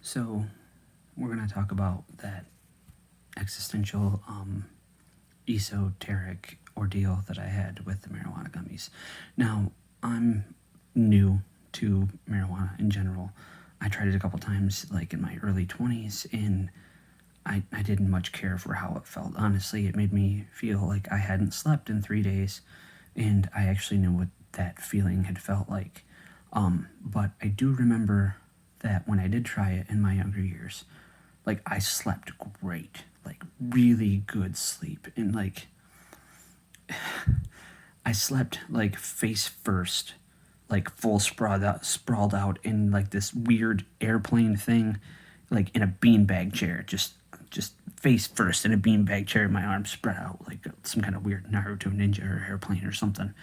So, we're going to talk about that existential, esoteric ordeal that I had with the marijuana gummies. Now, I'm new to marijuana in general. I tried it a couple times, like in my early 20s, and I didn't much care for how it felt. Honestly, it made me feel like I hadn't slept in 3 days, and I actually knew what that feeling had felt like. But I do remember that when I did try it in my younger years, like I slept great, like really good sleep, and like I slept like face first, like full sprawled out in like this weird airplane thing, like in a beanbag chair, just face first in a beanbag chair, my arms spread out like some kind of weird Naruto ninja or airplane or something.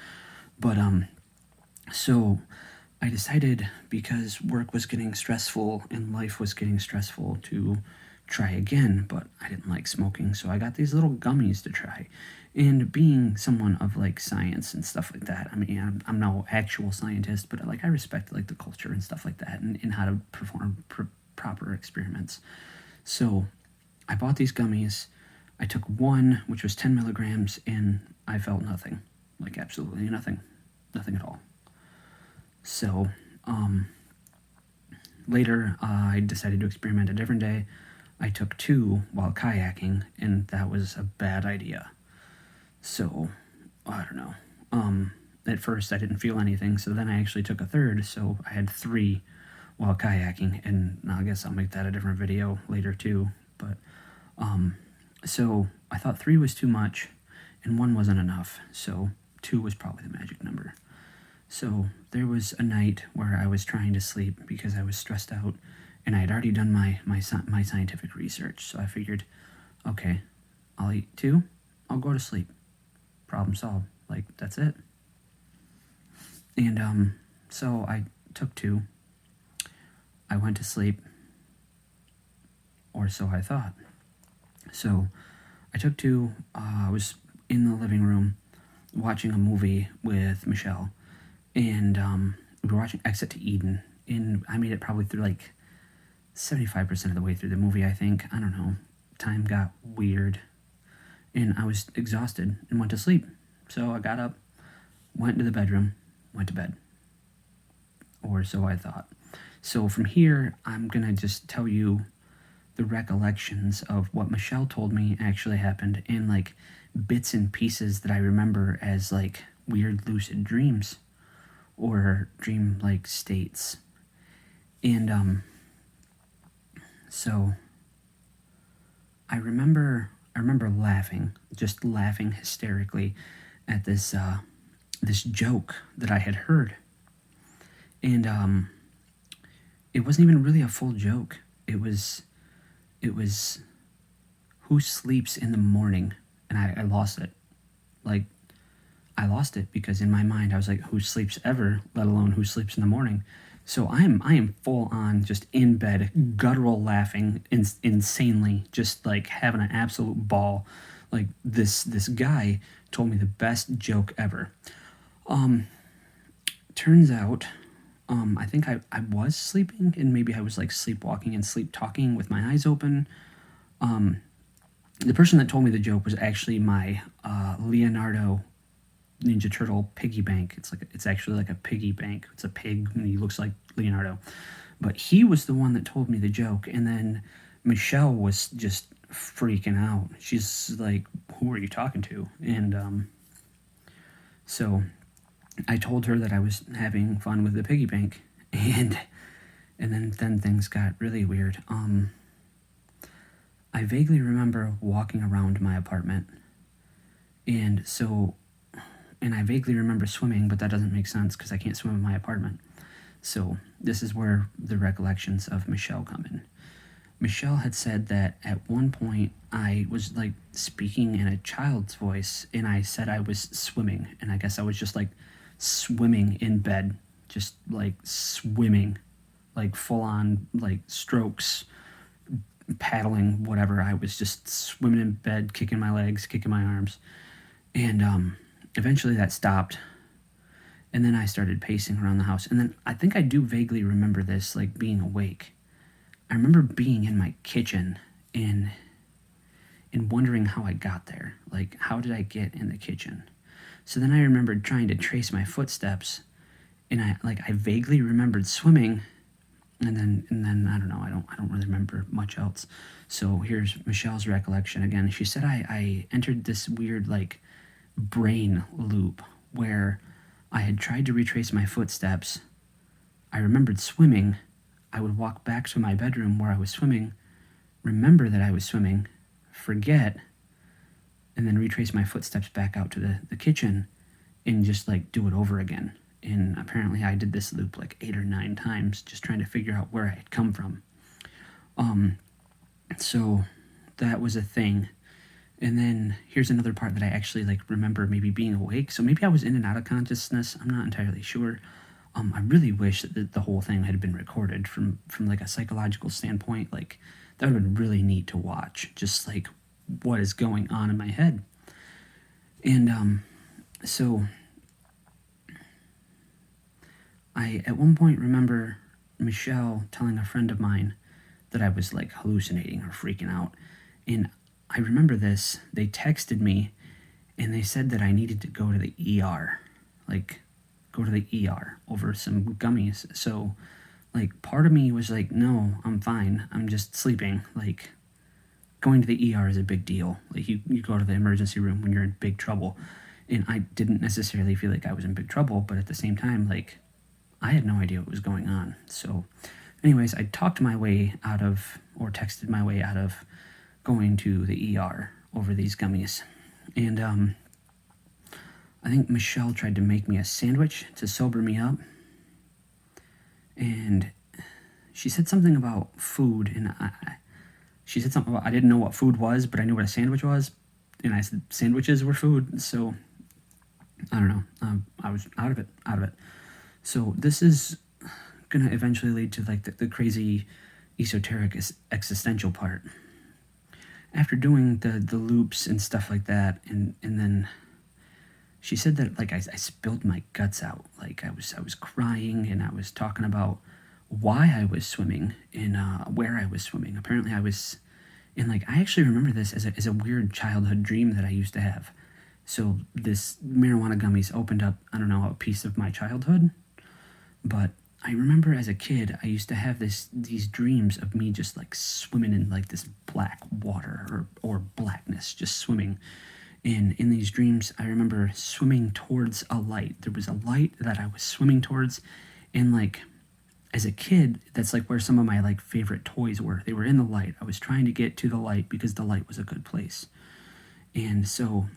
But so I decided, because work was getting stressful and life was getting stressful, to try again, but I didn't like smoking, so I got these little gummies to try. And being someone of like science and stuff like that, I mean, I'm no actual scientist, but like I respect like the culture and stuff like that, and how to perform proper experiments. So I bought these gummies. I took one, which was 10 milligrams, and I felt nothing, like absolutely nothing, nothing at all. So, later, I decided to experiment a different day. I took two while kayaking, and that was a bad idea. So, I don't know. At first, I didn't feel anything, so then I actually took a third, so I had three while kayaking, and I guess I'll make that a different video later too. But, so I thought three was too much, and one wasn't enough, so two was probably the magic number. So there was a night where I was trying to sleep because I was stressed out, and I had already done my scientific research. So I figured, okay, I'll eat two, I'll go to sleep. Problem solved. Like, that's it. And so I took two. I went to sleep, or so I thought. So I took two. I was in the living room watching a movie with Michelle, and we were watching Exit to Eden, and I made it probably through like 75% of the way through the movie, I think. I don't know. Time got weird, and I was exhausted and went to sleep. So I got up, went into the bedroom, went to bed. Or so I thought. So from here, I'm going to just tell you the recollections of what Michelle told me actually happened, and like bits and pieces that I remember as like weird lucid dreams or dream like states. And so I remember laughing, just laughing hysterically at this this joke that I had heard. And it wasn't even really a full joke. It was who sleeps in the morning, and I lost it. Like, I lost it because in my mind I was like, who sleeps ever, let alone who sleeps in the morning? So I am full on just in bed, guttural laughing, insanely, just like having an absolute ball. Like this guy told me the best joke ever. Turns out, I think I was sleeping, and maybe I was like sleepwalking and sleep talking with my eyes open. The person that told me the joke was actually my Leonardo Ninja Turtle piggy bank. It's actually like a piggy bank. It's a pig, and he looks like Leonardo. But he was the one that told me the joke, and then Michelle was just freaking out. She's like, "Who are you talking to?" And so I told her that I was having fun with the piggy bank, and then things got really weird. I vaguely remember walking around my apartment, and I vaguely remember swimming, but that doesn't make sense because I can't swim in my apartment. So this is where the recollections of Michelle come in. Michelle had said that at one point I was like speaking in a child's voice, and I said I was swimming, and I guess I was just like swimming in bed, just like swimming, like full on like strokes, paddling, whatever. I was just swimming in bed, kicking my legs, kicking my arms. And eventually that stopped. And then I started pacing around the house. And then I think I do vaguely remember this, like being awake. I remember being in my kitchen and wondering how I got there. Like, how did I get in the kitchen? So then I remembered trying to trace my footsteps, and I vaguely remembered swimming, and then I don't know. I don't really remember much else. So here's Michelle's recollection again. She said I entered this weird like brain loop where I had tried to retrace my footsteps. I remembered swimming. I would walk back to my bedroom where I was swimming, remember that I was swimming, forget, and then retrace my footsteps back out to the kitchen and just like do it over again. And apparently I did this loop like 8 or 9 times, just trying to figure out where I had come from. So that was a thing. And then here's another part that I actually like remember maybe being awake. So maybe I was in and out of consciousness. I'm not entirely sure. I really wish that the whole thing had been recorded from like a psychological standpoint. Like that would have been really neat to watch. Just like what is going on in my head. And so I at one point remember Michelle telling a friend of mine that I was like hallucinating or freaking out. And I remember this. They texted me and they said that I needed to go to the ER. Like go to the ER over some gummies. So like part of me was like, no, I'm fine. I'm just sleeping. Like going to the ER is a big deal. Like you go to the emergency room when you're in big trouble. And I didn't necessarily feel like I was in big trouble, but at the same time, like I had no idea what was going on. So anyways, I talked my way out of, or texted my way out of going to the ER over these gummies. And I think Michelle tried to make me a sandwich to sober me up. And she said something about food, and she said something about I didn't know what food was, but I knew what a sandwich was. And I said sandwiches were food, so I don't know. I was out of it. So this is gonna eventually lead to like the crazy esoteric existential part. After doing the loops and stuff like that, and then she said that like I spilled my guts out. Like I was crying, and I was talking about why I was swimming and where I was swimming. Apparently I was, and like I actually remember this as a weird childhood dream that I used to have. So this marijuana gummies opened up, I don't know, a piece of my childhood. But I remember as a kid, I used to have these dreams of me just like swimming in like this black water or blackness, just swimming. And in these dreams, I remember swimming towards a light. There was a light that I was swimming towards. And like as a kid, that's like where some of my like favorite toys were. They were in the light. I was trying to get to the light because the light was a good place. And so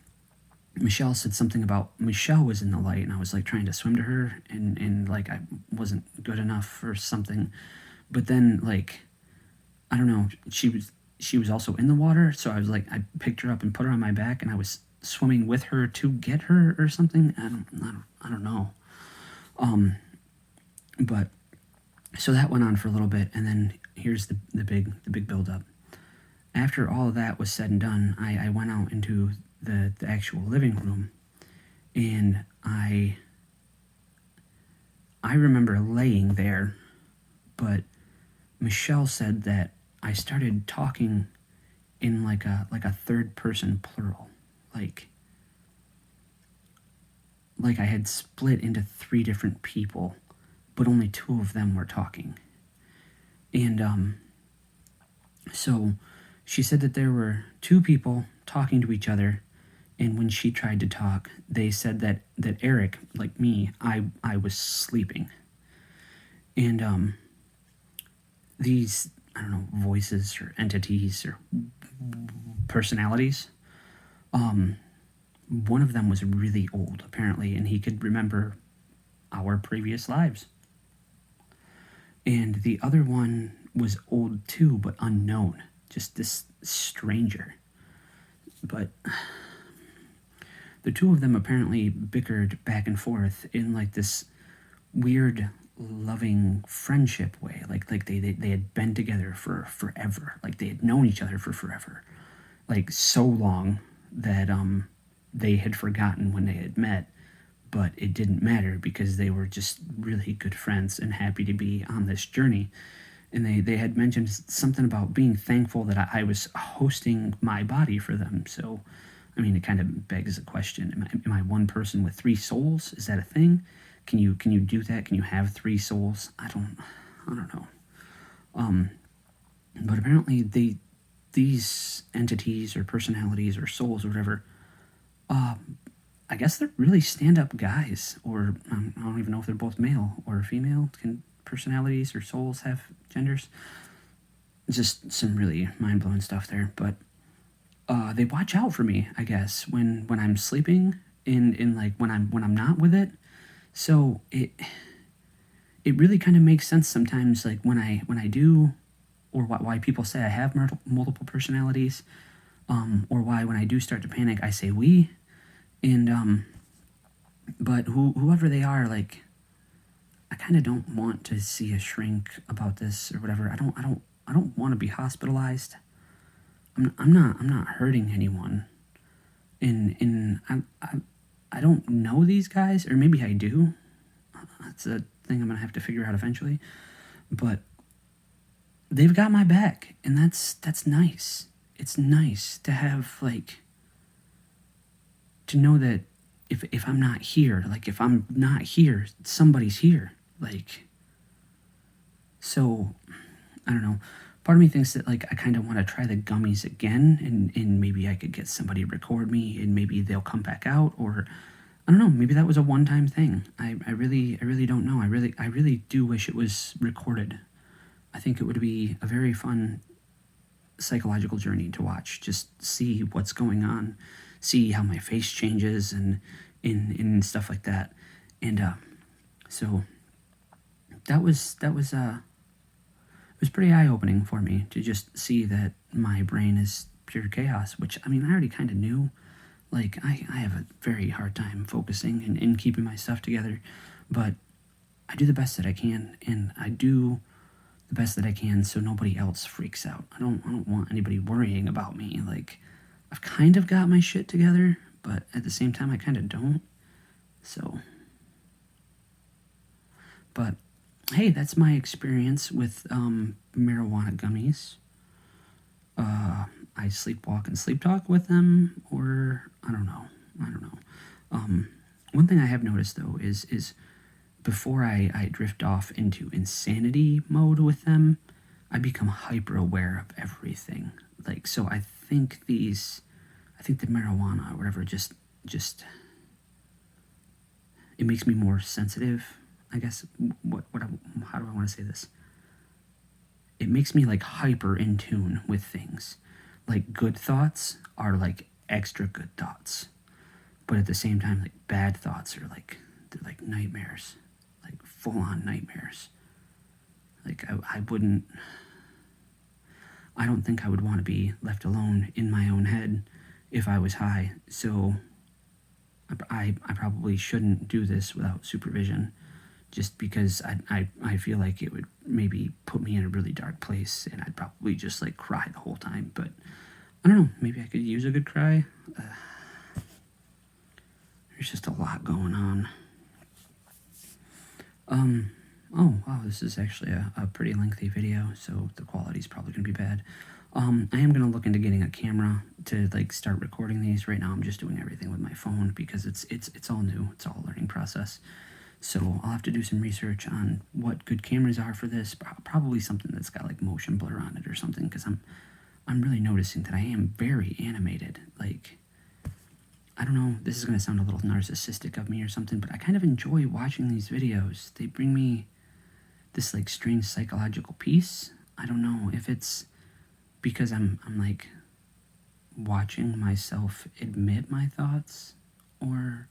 Michelle said something about Michelle was in the light, and I was like trying to swim to her, and like I wasn't good enough or something. But then like I don't know, she was also in the water, so I was like I picked her up and put her on my back, and I was swimming with her to get her or something. I don't know. But so that went on for a little bit, and then here's the big build up. After all of that was said and done, I went out into the actual living room, and I remember laying there, but Michelle said that I started talking in like a third person plural, like I had split into 3 different people, but only 2 of them were talking. And so she said that there were 2 people talking to each other. And when she tried to talk, they said that Eric, like me, I was sleeping. And these, I don't know, voices or entities or personalities, one of them was really old, apparently, and he could remember our previous lives. And the other one was old too, but unknown, just this stranger. But the 2 of them apparently bickered back and forth in like this weird loving friendship way, like they had been together for forever, like they had known each other for forever, like so long that they had forgotten when they had met, but it didn't matter because they were just really good friends and happy to be on this journey. and they had mentioned something about being thankful that I was hosting my body for them. So, I mean, it kind of begs the question: am I one person with three souls? Is that a thing? Can you do that? Can you have three souls? I don't know. But apparently these entities or personalities or souls or whatever, I guess they're really stand-up guys, or I don't even know if they're both male or female. Can personalities or souls have genders? Just some really mind-blowing stuff there. But they watch out for me, I guess, when I'm sleeping, in like when I'm not with it. So it really kind of makes sense sometimes, like when I do, or why people say I have multiple personalities, or why when I do start to panic I say we, and but whoever they are, like, I kind of don't want to see a shrink about this or whatever. I don't want to be hospitalized. I'm not hurting anyone, and I don't know these guys, or maybe I do. That's a thing I'm gonna have to figure out eventually. But they've got my back, and that's nice. It's nice to have, like, to know that if I'm not here, like, if I'm not here, somebody's here. Like, so I don't know. Part of me thinks that, like, I kind of want to try the gummies again, and maybe I could get somebody to record me, and maybe they'll come back out, or I don't know. Maybe that was a one-time thing. I really don't know. I really do wish it was recorded. I think it would be a very fun psychological journey to watch. Just see what's going on, see how my face changes, and stuff like that. And so it was pretty eye-opening for me to just see that my brain is pure chaos, which, I mean, I already kind of knew. Like, I have a very hard time focusing and keeping my stuff together, but I do the best that I can, and I do the best that I can so nobody else freaks out. I don't want anybody worrying about me. Like, I've kind of got my shit together, but at the same time I kind of don't. So, but hey, that's my experience with marijuana gummies. I sleepwalk and sleep talk with them, or I don't know. One thing I have noticed though is before I drift off into insanity mode with them, I become hyper aware of everything. Like, so I think the marijuana or whatever just it makes me more sensitive, I guess. How do I want to say this? It makes me, like, hyper in tune with things. Like, good thoughts are like extra good thoughts, but at the same time, like, bad thoughts are like, they're like nightmares, like full on nightmares. Like, I don't think I would want to be left alone in my own head if I was high. So I probably shouldn't do this without supervision, just because I feel like it would maybe put me in a really dark place, and I'd probably just, like, cry the whole time. But I don't know, maybe I could use a good cry. There's just a lot going on. Oh wow, this is actually a pretty lengthy video, so the quality's probably gonna be bad. I am gonna look into getting a camera to, like, start recording these. Right now I'm just doing everything with my phone because it's all new. It's all a learning process. So I'll have to do some research on what good cameras are for this. Probably something that's got, like, motion blur on it or something, because I'm really noticing that I am very animated. Like, I don't know, this is going to sound a little narcissistic of me or something, but I kind of enjoy watching these videos. They bring me this, like, strange psychological peace. I don't know if it's because I'm like watching myself admit my thoughts or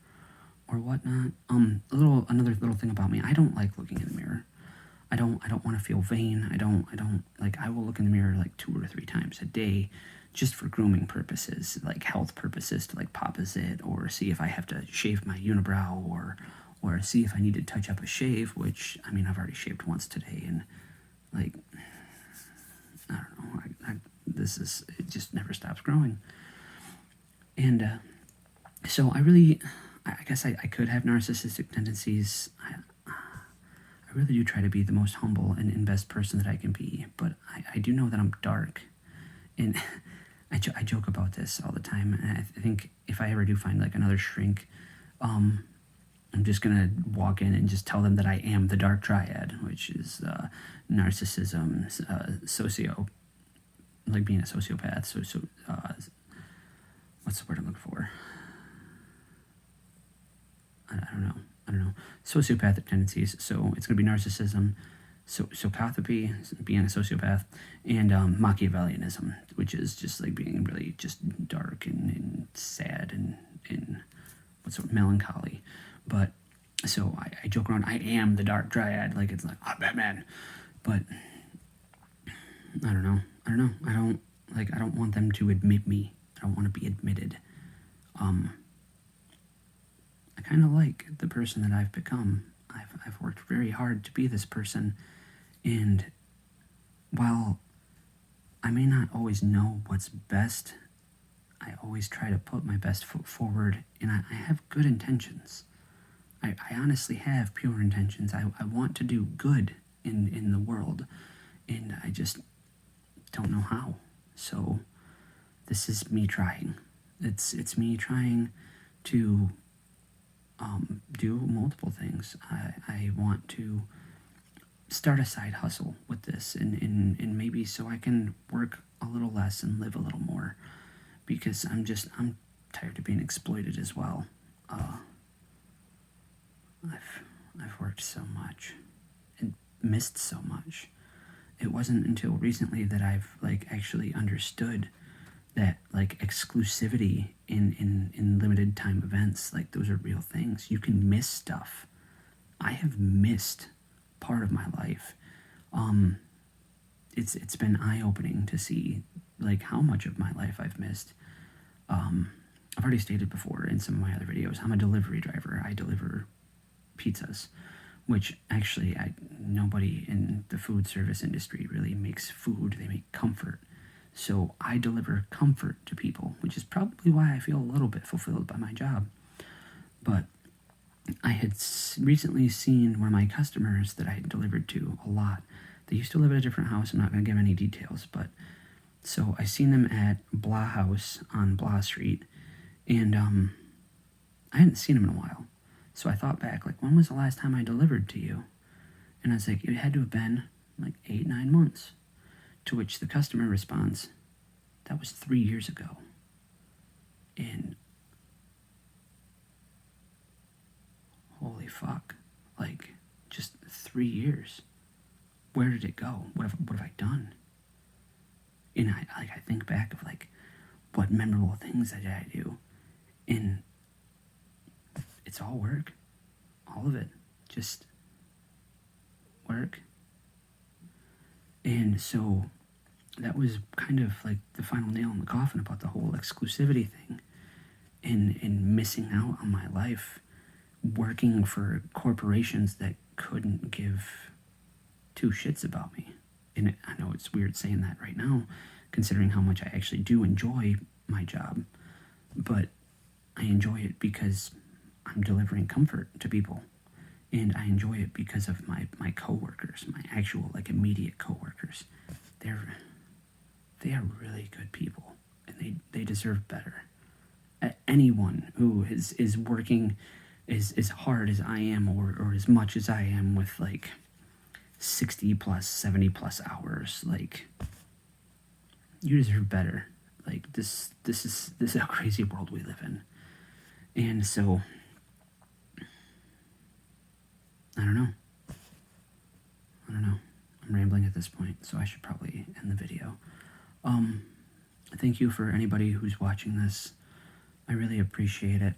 whatnot. Another little thing about me, I don't like looking in the mirror. I don't want to feel vain. I don't like, I will look in the mirror like 2 or 3 times a day, just for grooming purposes, like health purposes, to, like, pop a zit, or see if I have to shave my unibrow, or see if I need to touch up a shave, which, I mean, I've already shaved once today, and, like, I don't know, it just never stops growing. And so I guess I could have narcissistic tendencies. I I really do try to be the most humble and best person that I can be, but I do know that I'm dark. And I joke about this all the time, and I think if I ever do find like another shrink, um, I'm just gonna walk in and just tell them that I am the dark triad, which is narcissism, like being a sociopath. What's the word I'm looking for? I don't know. Sociopathic tendencies. So it's gonna be narcissism, sociopathy, being a sociopath, and Machiavellianism, which is just like being really just dark and sad and what's the word, melancholy. But so I joke around. I am the dark triad. Like it's like I'm Batman, but I don't know. I don't want them to admit me. I don't want to be admitted. I kind of like the person that I've become. I've worked very hard to be this person, and while I may not always know what's best, I always try to put my best foot forward, and I have good intentions. I honestly have pure intentions. I want to do good in the world, and I just don't know how. So this is me trying. It's me trying to do multiple things. I want to start a side hustle with this, and maybe so I can work a little less and live a little more, because I'm tired of being exploited as well. I've worked so much and missed so much. It wasn't until recently that I've like actually understood that like exclusivity in limited time events, like those are real things. You can miss stuff. I have missed part of my life. It's been eye-opening to see like how much of my life I've missed. I've already stated before in some of my other videos, I'm a delivery driver. I deliver pizzas, which actually nobody in the food service industry really makes food. They make comfort. So I deliver comfort to people, which is probably why I feel a little bit fulfilled by my job. But I had recently seen one of my customers that I had delivered to a lot. They used to live at a different house. I'm not going to give any details, but so I seen them at Blah House on Blah Street, and I hadn't seen them in a while. So I thought back, like, when was the last time I delivered to you? And I was like, it had to have been like 8-9 months. To which the customer responds, that was 3 years ago. And holy fuck, like, just 3 years. Where did it go? What have I done? And I think back of like what memorable things did I do, and it's all work, all of it, just work. And so that was kind of like the final nail in the coffin about the whole exclusivity thing, and missing out on my life working for corporations that couldn't give two shits about me. And I know it's weird saying that right now, considering how much I actually do enjoy my job, but I enjoy it because I'm delivering comfort to people, and I enjoy it because of my coworkers, my actual like immediate coworkers. They are really good people, and they deserve better. Anyone who is working as hard as I am, or as much as I am, with like 60 plus 70 plus hours, like, you deserve better. Like this is a crazy world we live in. And so I don't know. I'm rambling at this point, so I should probably end the video. Thank you for anybody who's watching this. I really appreciate it.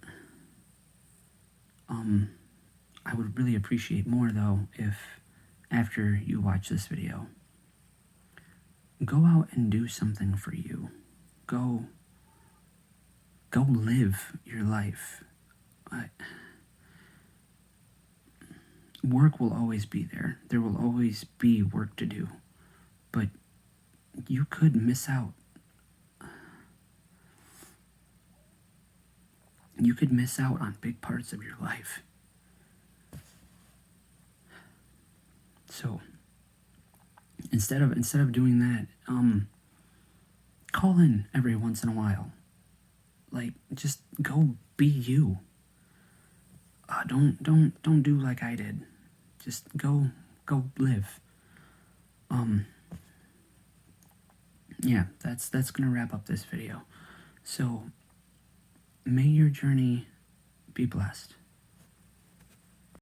I would really appreciate more, though, if after you watch this video, go out and do something for you. Go live your life. Work will always be there. There will always be work to do. But you could miss out. You could miss out on big parts of your life. So instead of doing that, call in every once in a while. Like, just go be you. Don't do like I did. Just go live. Yeah, that's gonna wrap up this video. So may your journey be blessed.